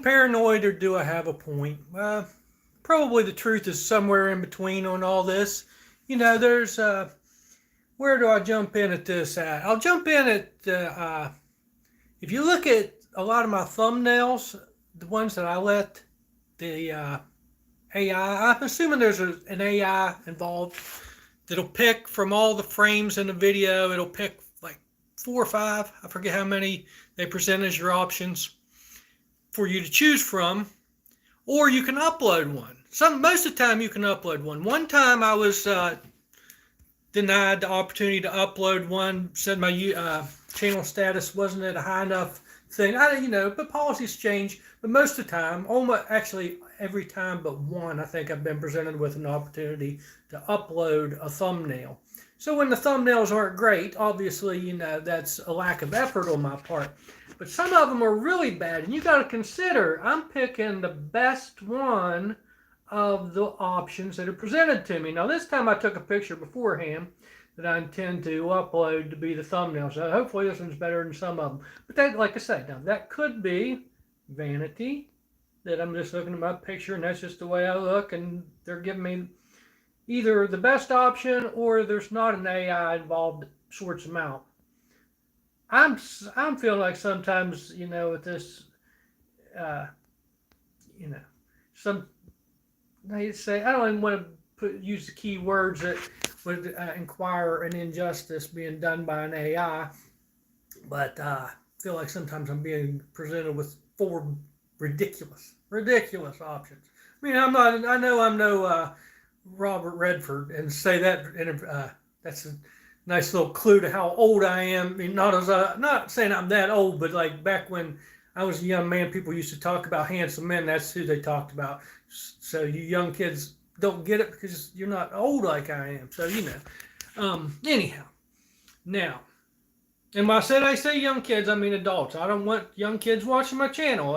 Paranoid or do I have a point? Probably the truth is somewhere in between on all this. There's where do I jump in at this at? I'll jump in at if you look at a lot of my thumbnails, the ones that I let the AI, I'm assuming there's an AI involved that'll pick from all the frames in the video. It'll pick like 4 or 5. I forget how many they present as your options for you to choose from, or you can upload one. Most of the time you can upload one. One time I was denied the opportunity to upload one. Said my channel status wasn't at a high enough thing. But policies change. But most of the time, almost actually every time but one, I think I've been presented with an opportunity to upload a thumbnail. So when the thumbnails aren't great, obviously, that's a lack of effort on my part. But some of them are really bad, and you got to consider I'm picking the best one of the options that are presented to me. Now, this time I took a picture beforehand that I intend to upload to be the thumbnail. So hopefully this one's better than some of them. But that, like I say, now that could be vanity, that I'm just looking at my picture and that's just the way I look, and they're giving me either the best option or there's not an AI involved sorts them out. I'm feeling like sometimes, with this, some they say, I don't even want to use the key words that would inquire an injustice being done by an AI, but I feel like sometimes I'm being presented with 4 ridiculous options. I mean, I know I'm no Robert Redford, and say that that's a nice little clue to how old I am. I mean, not saying I'm that old, but like back when I was a young man, people used to talk about handsome men. That's who they talked about. So you young kids don't get it because you're not old like I am. So anyhow, now, and when I say young kids, I mean adults. I don't want young kids watching my channel.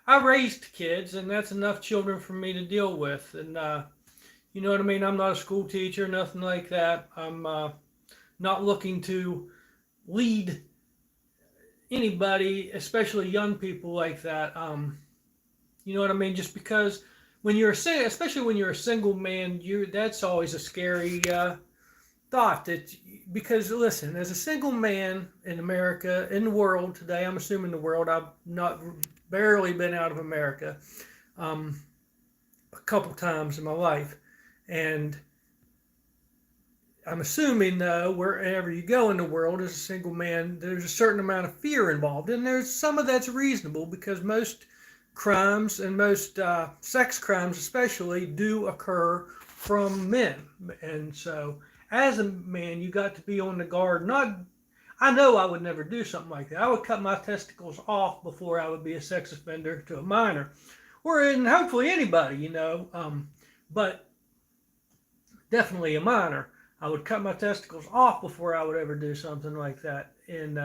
I raised kids, and that's enough children for me to deal with. And you know what I mean? I'm not a school teacher, nothing like that. I'm not looking to lead anybody, especially young people like that. You know what I mean? Just because especially when you're a single man, that's always a scary thought. Because listen, as a single man in America, in the world today, I'm assuming the world. I've not barely been out of America a couple times in my life, and I'm assuming, wherever you go in the world as a single man, there's a certain amount of fear involved. And there's some of that's reasonable because most crimes and most sex crimes especially do occur from men. And so as a man, you got to be on the guard. I know I would never do something like that. I would cut my testicles off before I would be a sex offender to a minor. And hopefully anybody, but definitely a minor. I would cut my testicles off before I would ever do something like that. And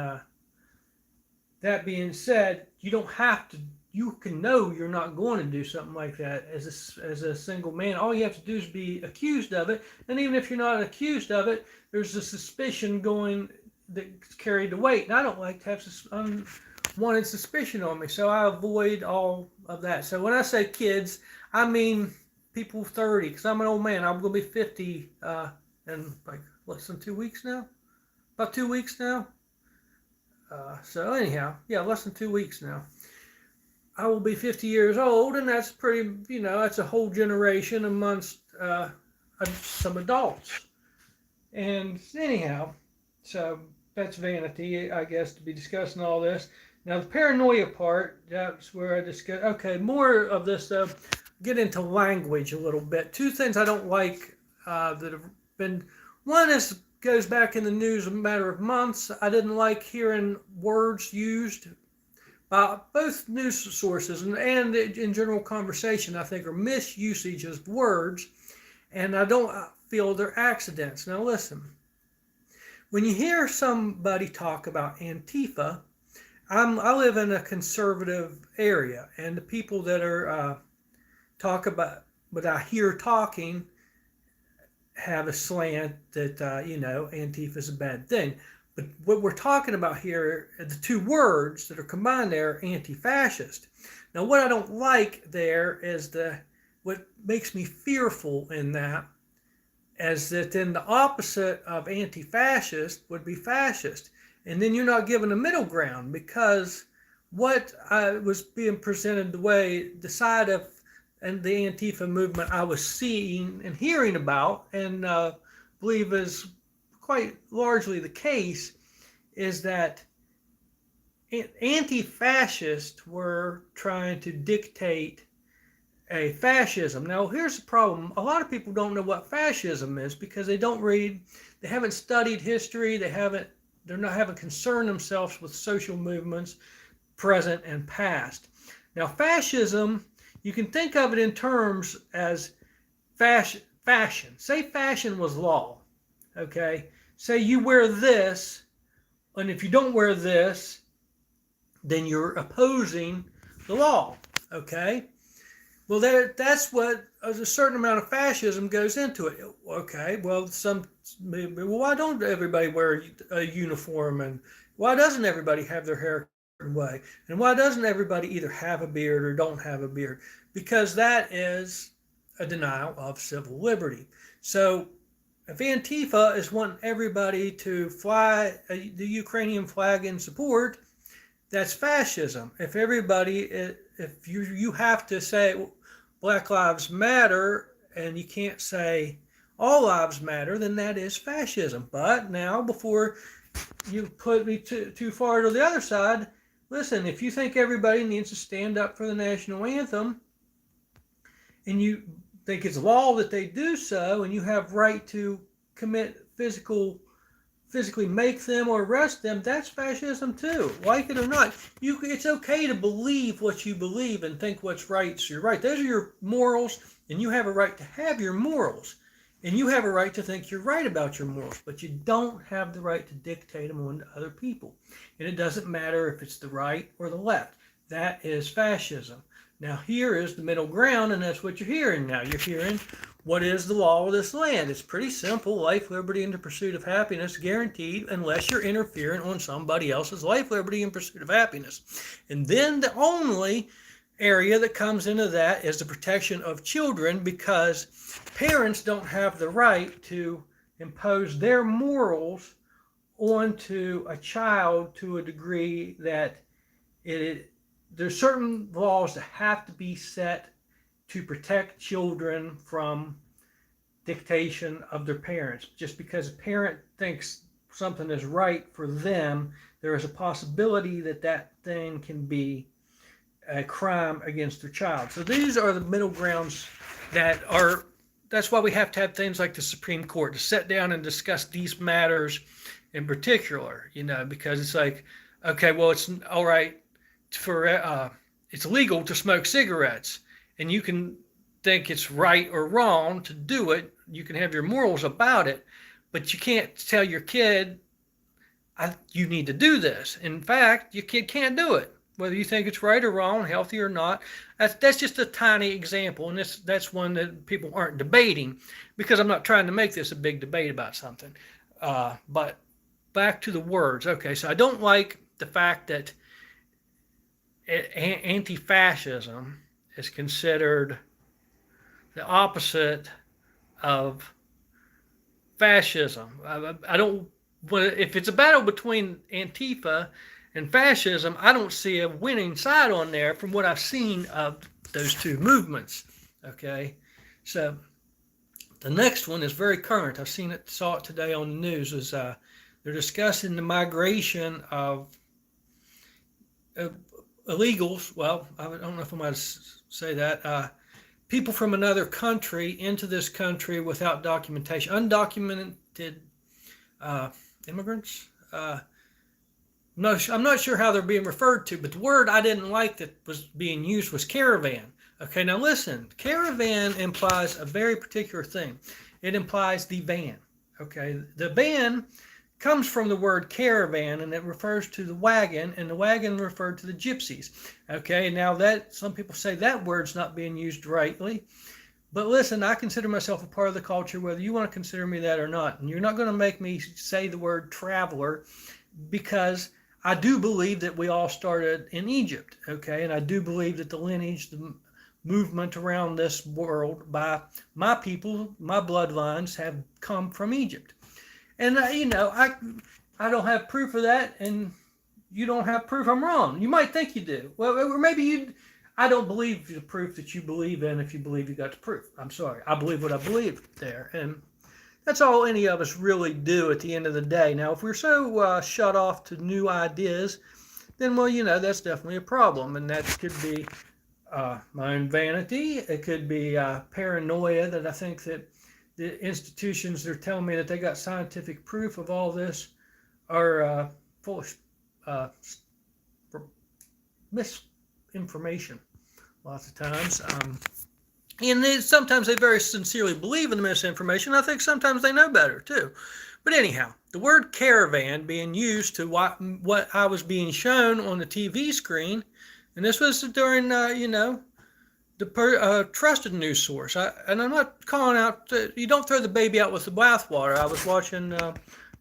that being said, you don't have to. You can know you're not going to do something like that as a single man. All you have to do is be accused of it. And even if you're not accused of it, there's a suspicion that's carried the weight. And I don't like to have unwanted suspicion on me, so I avoid all of that. So when I say kids, I mean people 30, because I'm an old man. I'm going to be 50 in like less than 2 weeks now. About 2 weeks now. So anyhow, yeah, less than 2 weeks now. I will be 50 years old, and that's pretty, that's a whole generation amongst some adults. And anyhow, so that's vanity, I guess, to be discussing all this. Now, the paranoia part, that's where I discuss. Okay, more of this, get into language a little bit. 2 things I don't like that have been. One goes back in the news a matter of months. I didn't like hearing words used by both news sources and in general conversation. I think are misusage of words, and I don't feel they're accidents. Now listen, when you hear somebody talk about Antifa, I live in a conservative area, and the people that are what I hear talking have a slant that Antifa is a bad thing. But what we're talking about here, the two words that are combined there, anti-fascist. Now, what I don't like there is what makes me fearful in that is that then the opposite of anti-fascist would be fascist. And then you're not given a middle ground, because what was being presented, the side of and the Antifa movement I was seeing and hearing about, and believe is quite largely the case, is that anti-fascists were trying to dictate a fascism. Now, here's the problem. A lot of people don't know what fascism is because they don't read, they haven't studied history, they're not haven't concerned themselves with social movements, present and past. Now, fascism, you can think of it in terms as fashion. Say fashion was law, okay? Say you wear this, and if you don't wear this, then you're opposing the law, okay? Well, that's what a certain amount of fascism goes into it. Okay, well, why don't everybody wear a uniform, and why doesn't everybody have their hair way, and why doesn't everybody either have a beard or don't have a beard? Because that is a denial of civil liberty. So if Antifa is wanting everybody to fly the Ukrainian flag in support, that's fascism. If you have to say Black Lives Matter and you can't say all lives matter, then that is fascism. But now, before you put me too far to the other side, listen, if you think everybody needs to stand up for the national anthem, and you think it's law that they do so, and you have right to physically make them or arrest them, that's fascism too. Like it or not, it's okay to believe what you believe and think what's right is your right. Those are your morals, and you have a right to have your morals, and you have a right to think you're right about your morals, but you don't have the right to dictate them on to other people. And it doesn't matter if it's the right or the left. That is fascism. Now, here is the middle ground, and that's what you're hearing now. You're hearing, what is the law of this land? It's pretty simple. Life, liberty, and the pursuit of happiness guaranteed unless you're interfering on somebody else's life, liberty, and pursuit of happiness. And then the only area that comes into that is the protection of children, because parents don't have the right to impose their morals onto a child to a degree that there's certain laws that have to be set to protect children from dictation of their parents. Just because a parent thinks something is right for them, there is a possibility that that thing can be a crime against their child. So these are the middle grounds that's why we have to have things like the Supreme Court to sit down and discuss these matters in particular, because it's like, okay, well, it's all right it's legal to smoke cigarettes, and you can think it's right or wrong to do it. You can have your morals about it, but you can't tell your kid, you need to do this. In fact, your kid can't do it, whether you think it's right or wrong, healthy or not. That's just a tiny example, and that's one that people aren't debating, because I'm not trying to make this a big debate about something. But back to the words. Okay, so I don't like the fact that anti-fascism is considered the opposite of fascism. I don't. If it's a battle between Antifa and fascism, I don't see a winning side on there from what I've seen of those two movements. Okay, so the next one is very current. Saw it today on the news. They're discussing the migration of illegals. Well, I don't know if I'm going to say that. People from another country into this country without documentation, undocumented immigrants. No, I'm not sure how they're being referred to, but the word I didn't like that was being used was caravan. Okay, now listen, caravan implies a very particular thing. It implies the van. Okay, the van comes from the word caravan, and it refers to the wagon, and the wagon referred to the gypsies. Okay, now that some people say that word's not being used rightly, But listen, I consider myself a part of the culture, whether you want to consider me that or not. And you're not going to make me say the word traveler, because I do believe that we all started in Egypt, okay? And I do believe that the lineage, the movement around this world by my people, my bloodlines have come from Egypt. And, I don't have proof of that, and you don't have proof I'm wrong. You might think you do. Well, or maybe you. I don't believe the proof that you believe in if you believe you got the proof. I'm sorry. I believe what I believe there. And that's all any of us really do at the end of the day. Now, if we're so shut off to new ideas, then, well, that's definitely a problem. And that could be my own vanity. It could be paranoia that I think that the institutions that are telling me that they got scientific proof of all this are full of misinformation lots of times. And sometimes they very sincerely believe in the misinformation. I think sometimes they know better too. But anyhow, the word caravan being used to what I was being shown on the TV screen, and this was during, the trusted news source. And I'm not calling out, you don't throw the baby out with the bathwater. I was watching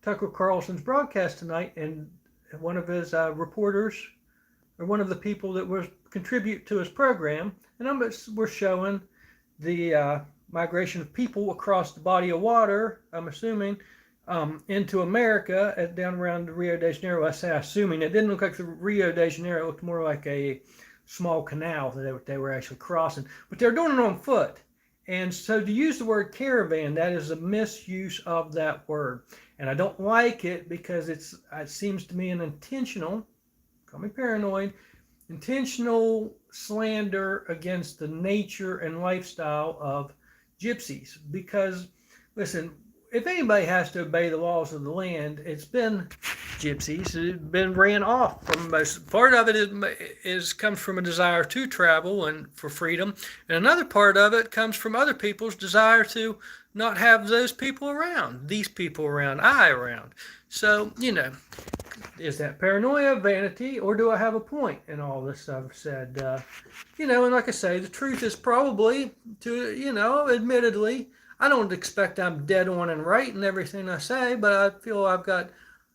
Tucker Carlson's broadcast tonight, and one of his reporters, or one of the people that was contribute to his program, and we're showing the migration of people across the body of water, I'm assuming, into America down around Rio de Janeiro. I say assuming. It didn't look like the Rio de Janeiro. It looked more like a small canal that they were actually crossing. But they're doing it on foot. And so to use the word caravan, that is a misuse of that word. And I don't like it because it seems to me an intentional, call me paranoid, intentional slander against the nature and lifestyle of gypsies. Because, listen, if anybody has to obey the laws of the land, it's been gypsies. It's been ran off from most. Part of it comes from a desire to travel and for freedom, and another part of it comes from other people's desire to not have those people around, these people around, I around. So, is that paranoia, vanity, or do I have a point in all this I've said? And like I say, the truth is probably, admittedly, I don't expect I'm dead on and right in everything I say, but I feel I've got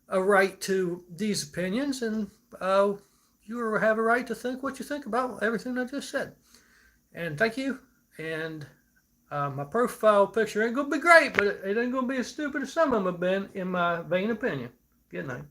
a right to these opinions, and you have a right to think what you think about everything I just said. And thank you. And my profile picture ain't going to be great, but it ain't going to be as stupid as some of them have been, in my vain opinion. Good night.